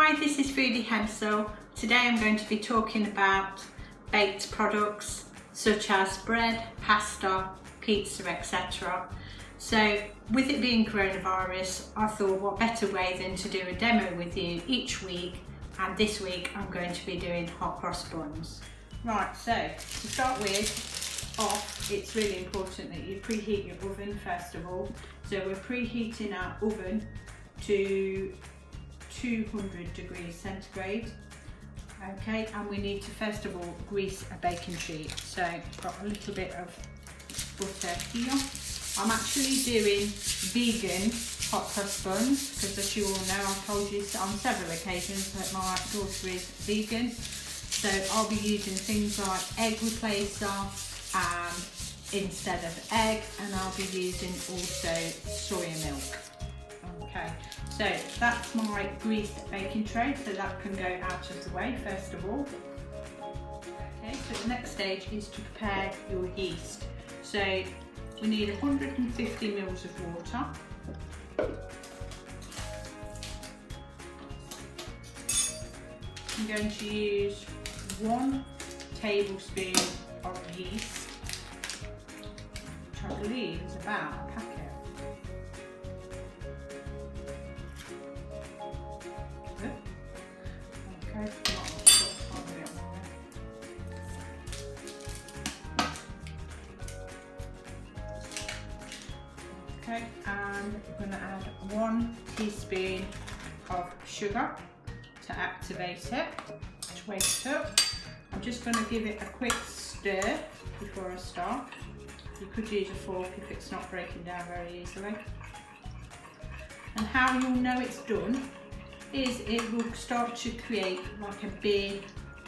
Hi, this is Jodie Hemsill. Today I'm going to be talking about baked products such as bread, pasta, pizza, etc. So with it being coronavirus, I thought what better way than to do a demo with you each week, and this week I'm going to be doing hot cross buns. Right, so to start with off, it's really important that you preheat your oven first of all. So we're preheating our oven to 200 degrees centigrade. Okay, and we need to first of all grease a baking sheet. So I've got a little bit of butter here. I'm actually doing vegan hot cross buns because, as you all know, I've told you on several occasions that my daughter is vegan. So I'll be using things like egg replacer instead of egg, and I'll be using also soya milk. Okay, so that's my greased baking tray, so that can go out of the way first of all. Okay, so the next stage is to prepare your yeast. So we need 150 ml of water. I'm going to use 1 tablespoon of yeast, which I believe is about a packet. Okay, and we're going to add 1 teaspoon of sugar to activate it, to wake it up. I'm just going to give it a quick stir before I start. You could use a fork if it's not breaking down very easily. And how you'll know it's done is it will start to create like a big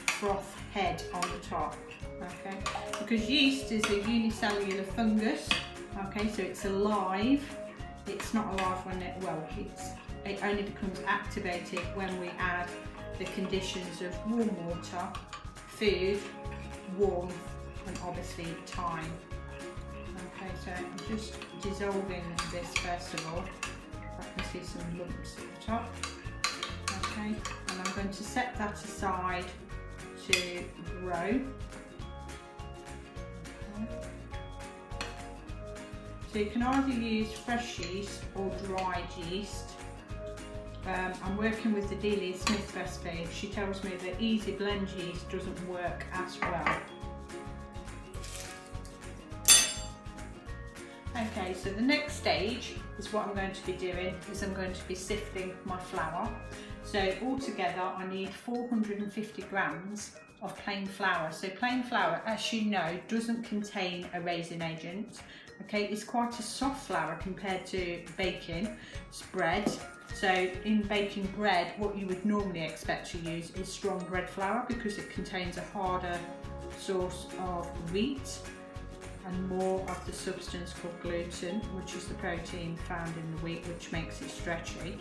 froth head on the top. Okay, because yeast is a unicellular fungus. Okay, so it's alive. It's not alive when it only becomes activated when we add the conditions of warm water, food, warmth, and obviously time. Okay, so I'm just dissolving this first of all. I can see some lumps at the top. Okay, and I'm going to set that aside to grow. So you can either use fresh yeast or dried yeast. I'm working with the Delia Smith recipe. She tells me that easy blend yeast doesn't work as well. Okay, so the next stage is what I'm going to be doing is I'm going to be sifting my flour. So altogether I need 450 grams of plain flour. So plain flour, as you know, doesn't contain a raising agent. Okay, it's quite a soft flour compared to baking bread. So in baking bread, what you would normally expect to use is strong bread flour because it contains a harder source of wheat and more of the substance called gluten, which is the protein found in the wheat, which makes it stretchy.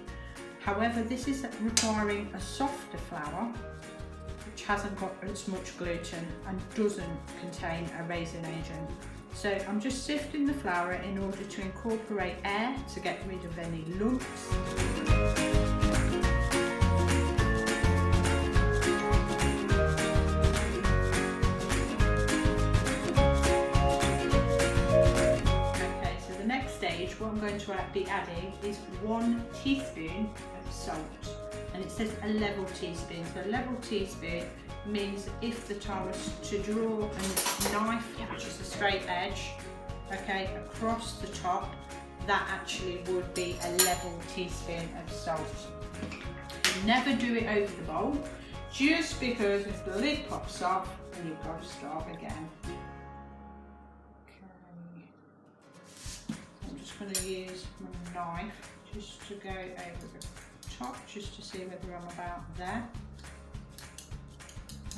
However, this is requiring a softer flour, which hasn't got as much gluten and doesn't contain a raising agent. So I'm just sifting the flour in order to incorporate air to get rid of any lumps. Okay, so the next stage, what I'm going to be adding is 1 teaspoon of salt. And it says a level teaspoon. So a level teaspoon means if the time was to draw a knife, which is a straight edge, okay, across the top, that actually would be a level teaspoon of salt. You never do it over the bowl, just because if the lid pops off, then you've got to start again. Okay, I'm just going to use my knife just to go over the top, just to see whether I'm about there.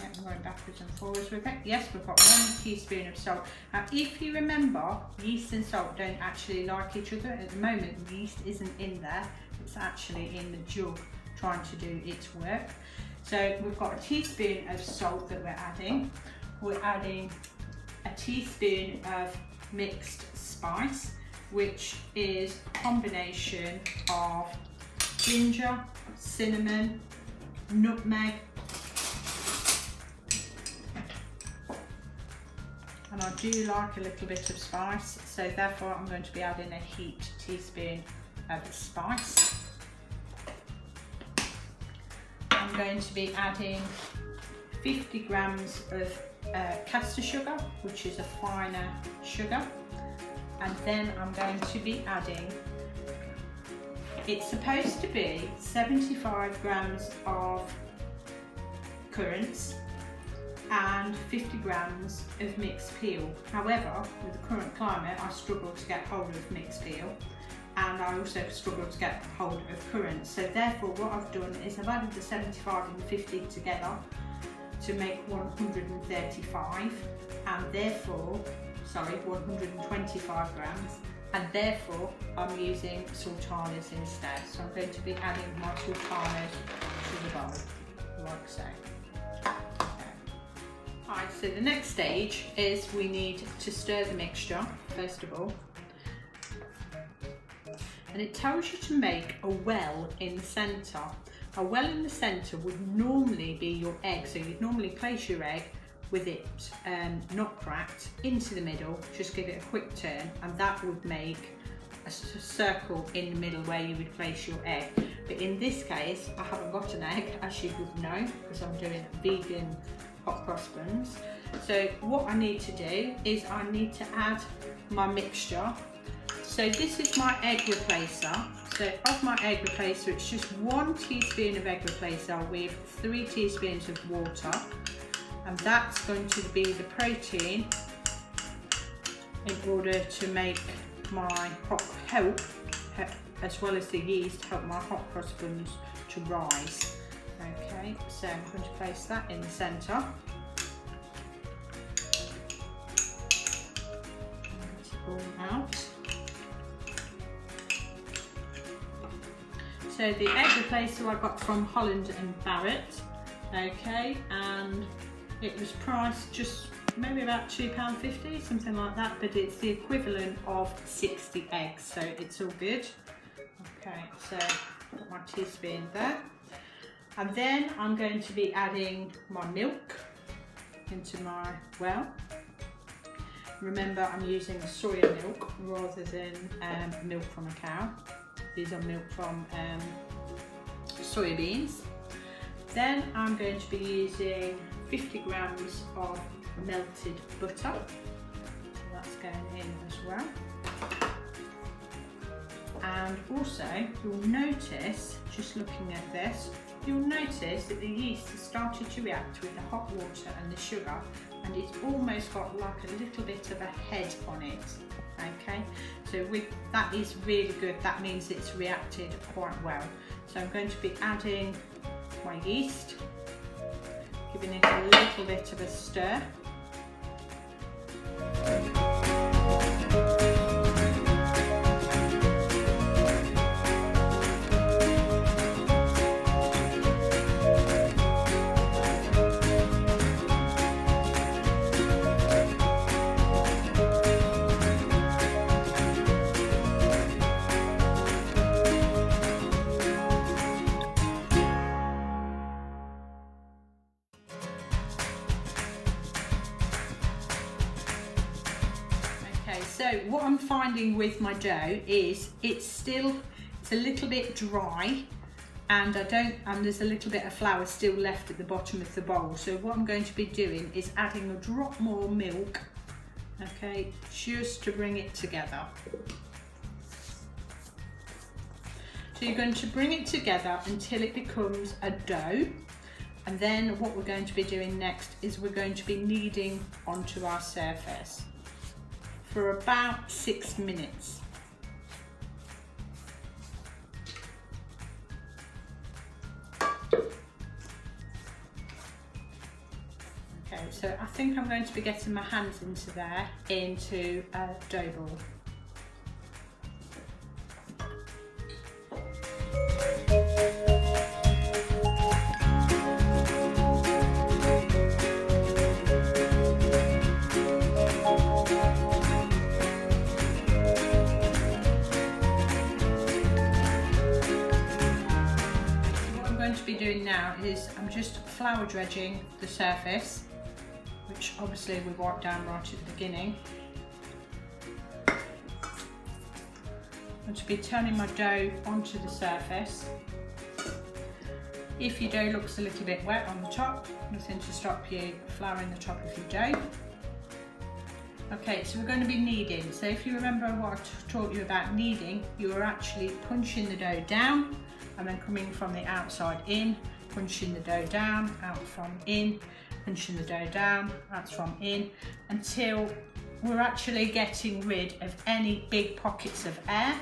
Yeah, I'm going backwards and forwards with it. Yes, we've got 1 teaspoon of salt. Now, if you remember, yeast and salt don't actually like each other. At the moment, yeast isn't in there. It's actually in the jug trying to do its work. So we've got a teaspoon of salt that we're adding. We're adding a teaspoon of mixed spice, which is a combination of ginger, cinnamon, nutmeg, and I do like a little bit of spice, so therefore I'm going to be adding a heaped teaspoon of spice. I'm going to be adding 50 grams of caster sugar, which is a finer sugar, and then I'm going to be adding, it's supposed to be 75 grams of currants and 50 grams of mixed peel. However, with the current climate, I struggle to get hold of mixed peel, and I also struggle to get hold of currants. So therefore what I've done is I've added the 75 and 50 together to make 135, and therefore, sorry, 125 grams, and therefore I'm using sultanas instead. So I'm going to be adding my sultanas to the bowl, like so. Alright, so the next stage is we need to stir the mixture, first of all. And it tells you to make a well in the centre. A well in the centre would normally be your egg, so you'd normally place your egg with it not cracked into the middle, just give it a quick turn, and that would make a circle in the middle where you would place your egg. But in this case, I haven't got an egg, as you would know, because I'm doing vegan hot cross buns. So what I need to do is I need to add my mixture. So this is my egg replacer. So of my egg replacer, it's just 1 teaspoon of egg replacer with 3 teaspoons of water. And that's going to be the protein in order to make my help, as well as the yeast, help my hot cross buns to rise. Okay, so I'm going to place that in the centre. All out. So the egg replacer I got from Holland and Barrett, okay, and it was priced just maybe about £2.50, something like that, but it's the equivalent of 60 eggs, so it's all good. Okay, so put my teaspoon there, and then I'm going to be adding my milk into my well. Remember, I'm using soya milk rather than milk from a cow. These are milk from soybeans. Then I'm going to be using 50 grams of melted butter. So that's going in as well. And also, you'll notice, just looking at this, you'll notice that the yeast has started to react with the hot water and the sugar, and it's almost got like a little bit of a head on it. Okay, so that is really good. That means it's reacted quite well. So I'm going to be adding my yeast, giving it a little bit of a stir. So what I'm finding with my dough is it's a little bit dry, and there's a little bit of flour still left at the bottom of the bowl. So what I'm going to be doing is adding a drop more milk, okay, just to bring it together. So you're going to bring it together until it becomes a dough, and then what we're going to be doing next is we're going to be kneading onto our surface for about 6 minutes. Okay, so I think I'm going to be getting my hands into a dough ball. doing now is I'm just flour dredging the surface, which obviously we wiped down right at the beginning. I'm to be turning my dough onto the surface. If your dough looks a little bit wet on the top, nothing to stop you flouring the top of your dough. Okay, so we're going to be kneading. So if you remember what I taught you about kneading, you are actually punching the dough down and then coming from the outside in, punching the dough down, out from in, punching the dough down, out from in, until we're actually getting rid of any big pockets of air.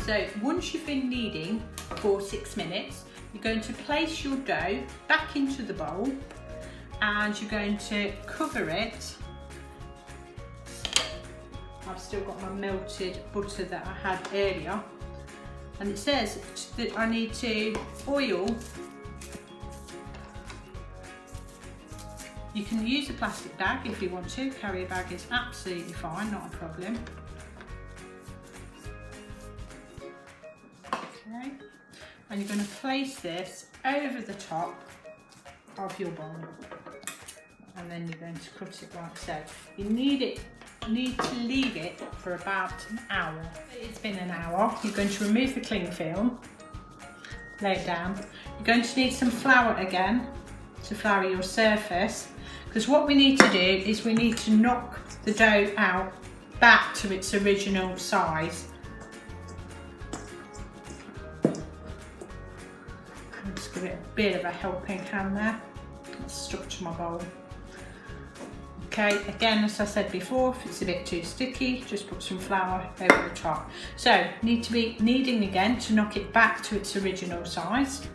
So once you've been kneading for 6 minutes, you're going to place your dough back into the bowl and you're going to cover it. I've still got my melted butter that I had earlier, and it says that I need to oil. You can use a plastic bag if you want to. Carrier bag is absolutely fine, not a problem. Okay, and you're going to place this over the top of your bowl, and then you're going to cut it like so. You need to leave it for about an hour. It's been an hour. You're going to remove the cling film, lay it down. You're going to need some flour again to flour your surface, because what we need to do is we need to knock the dough out back to its original size. Just give it a bit of a helping hand there. It's stuck to my bowl. Okay, again, as I said before, if it's a bit too sticky, just put some flour over the top. So, need to be kneading again to knock it back to its original size.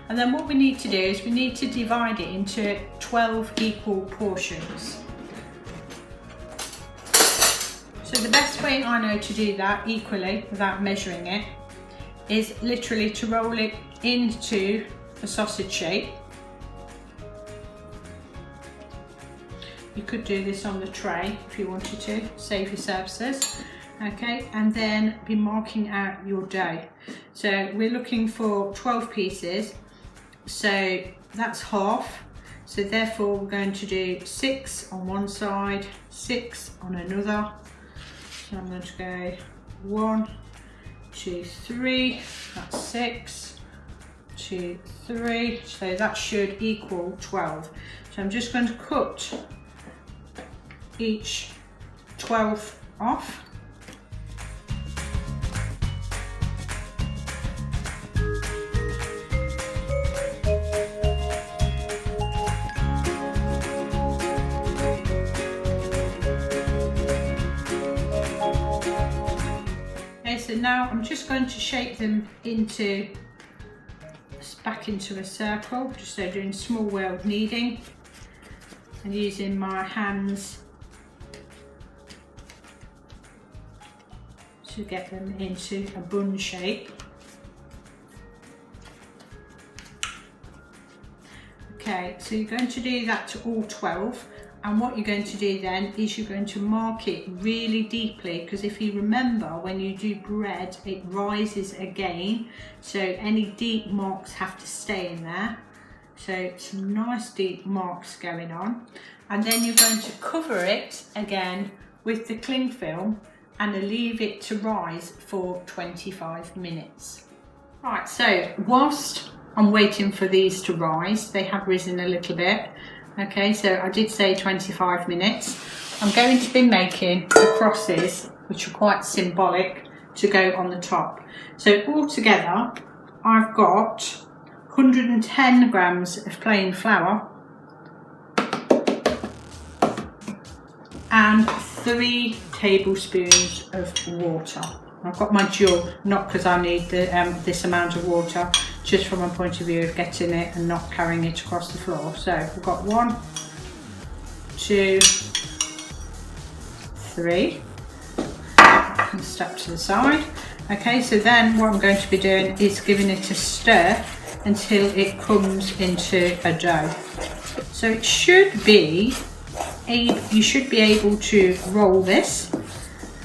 And then what we need to do is we need to divide it into 12 equal portions. So the best way I know to do that equally without measuring it is literally to roll it into a sausage shape. You could do this on the tray if you wanted to, save your surfaces. Okay, and then be marking out your dough. So we're looking for 12 pieces, so that's half. So therefore we're going to do 6 on one side, 6 on another. So I'm going to go 1, 2, 3, that's 6, 2, 3, so that should equal 12. So I'm just going to cut each 12 off. So now I'm just going to shape them back into a circle, just so doing small weld kneading and using my hands to get them into a bun shape. Okay, so you're going to do that to all 12. And what you're going to do then is you're going to mark it really deeply, because if you remember, when you do bread, it rises again. So any deep marks have to stay in there. So some nice deep marks going on. And then you're going to cover it again with the cling film and leave it to rise for 25 minutes. Right, so whilst I'm waiting for these to rise, they have risen a little bit. Okay, so I did say 25 minutes. I'm going to be making the crosses, which are quite symbolic, to go on the top. So altogether, I've got 110 grams of plain flour and 3 tablespoons of water. I've got my jug, not because I need this amount of water, just from a point of view of getting it and not carrying it across the floor. So we've got 1, 2, 3. And step to the side. Okay, so then what I'm going to be doing is giving it a stir until it comes into a dough. So it should be, you should be able to roll this,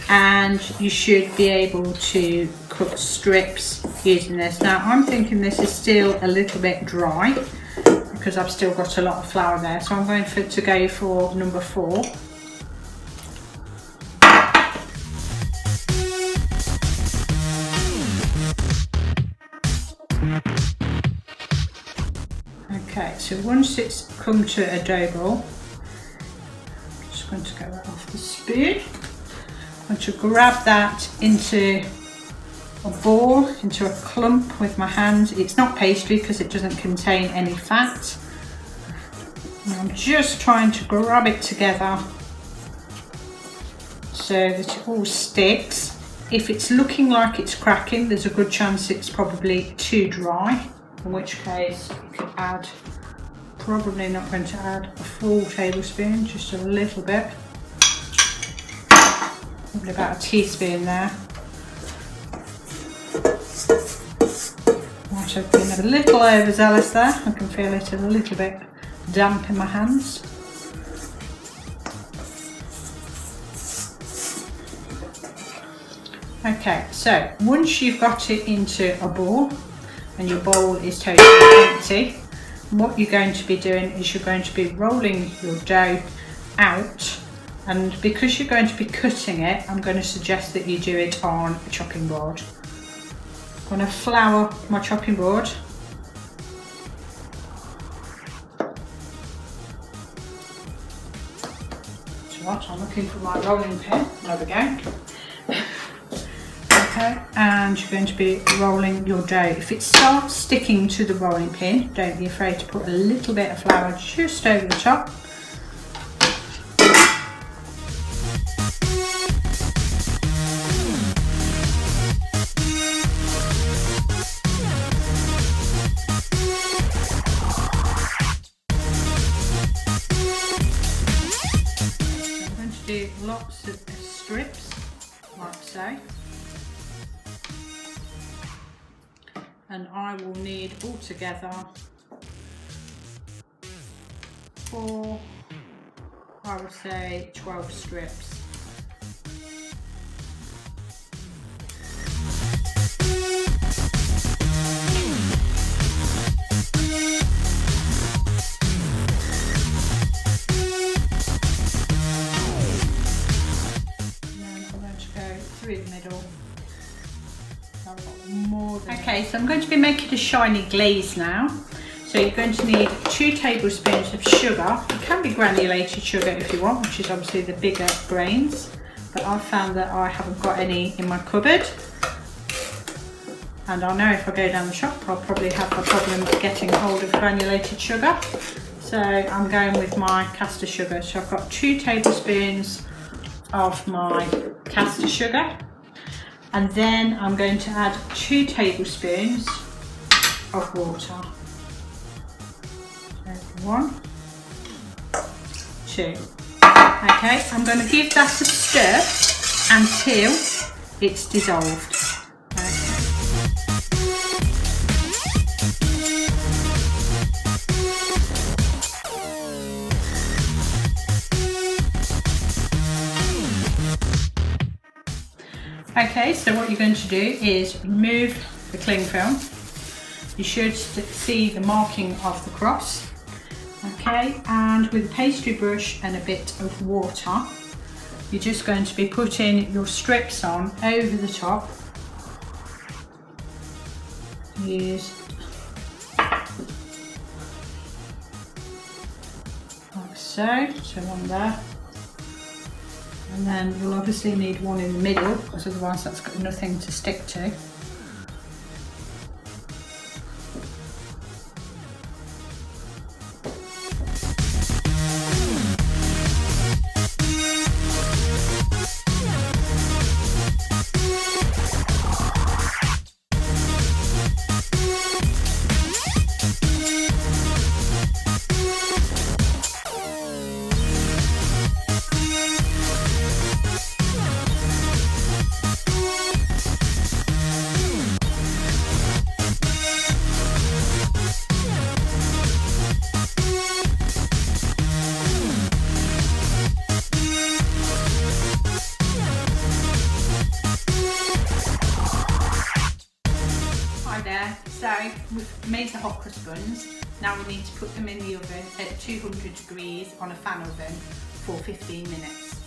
and you should be able to cut strips using this. Now I'm thinking this is still a little bit dry because I've still got a lot of flour there, so I'm going to go for number 4. Okay, so once it's come to a dough ball, I'm just going to go right off the spoon. I'm going to grab that into a ball, into a clump with my hand. It's not pastry because it doesn't contain any fat. And I'm just trying to grab it together so that it all sticks. If it's looking like it's cracking, there's a good chance it's probably too dry, in which case you could add, probably not going to add a full tablespoon, just a little bit. Probably about a teaspoon there. Might have been a little overzealous there. I can feel it a little bit damp in my hands. Okay, so once you've got it into a ball and your bowl is totally empty, what you're going to be doing is you're going to be rolling your dough out. And because you're going to be cutting it, I'm going to suggest that you do it on a chopping board. I'm going to flour my chopping board. So what? I'm looking for my rolling pin. There we go. Okay, and you're going to be rolling your dough. If it starts sticking to the rolling pin, don't be afraid to put a little bit of flour just over the top. Do lots of strips like so, and I will need altogether 4, I would say 12 strips. Through the middle. Okay, so I'm going to be making a shiny glaze now. So you're going to need 2 tablespoons of sugar. It can be granulated sugar if you want, which is obviously the bigger grains, but I've found that I haven't got any in my cupboard. And I know if I go down the shop, I'll probably have a problem getting hold of granulated sugar. So I'm going with my caster sugar. So I've got 2 tablespoons of my caster sugar, and then I'm going to add 2 tablespoons of water. So 1, 2. Okay, I'm going to give that a stir until it's dissolved. Okay, so what you're going to do is remove the cling film. You should see the marking of the cross. Okay, and with a pastry brush and a bit of water, you're just going to be putting your strips on over the top. Use like so, so one there. And then you'll obviously need one in the middle, because otherwise that's got nothing to stick to. made the hot crust buns. Now we need to put them in the oven at 200 degrees on a fan oven for 15 minutes.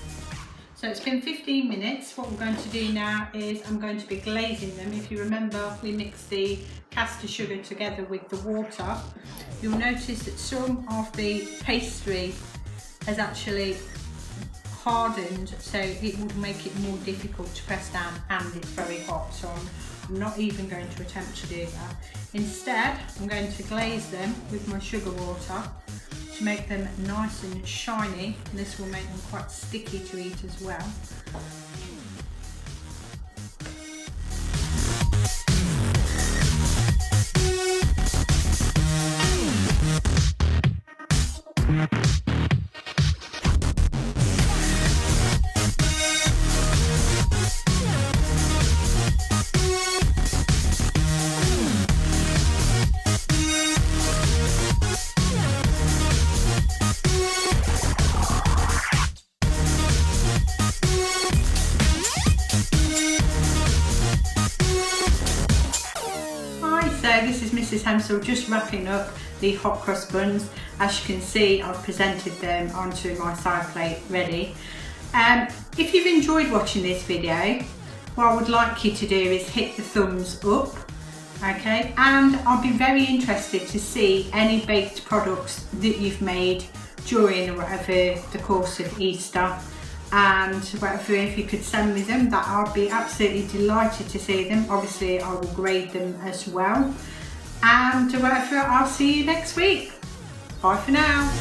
So it's been 15 minutes. What we're going to do now is I'm going to be glazing them. If you remember, we mixed the caster sugar together with the water. You'll notice that some of the pastry has actually hardened, so it would make it more difficult to press down, and it's very hot, so I'm not even going to attempt to do that. Instead, I'm going to glaze them with my sugar water to make them nice and shiny, and this will make them quite sticky to eat as well. So this is Mrs. Hemsill just wrapping up the hot crust buns. As you can see, I've presented them onto my side plate ready. If you've enjoyed watching this video, what I would like you to do is hit the thumbs up, okay? And I'll be very interested to see any baked products that you've made during or whatever the course of Easter. And whatever, if you could send me them, that I'd be absolutely delighted to see them. Obviously I will grade them as well. And whatever, I'll see you next week. Bye for now.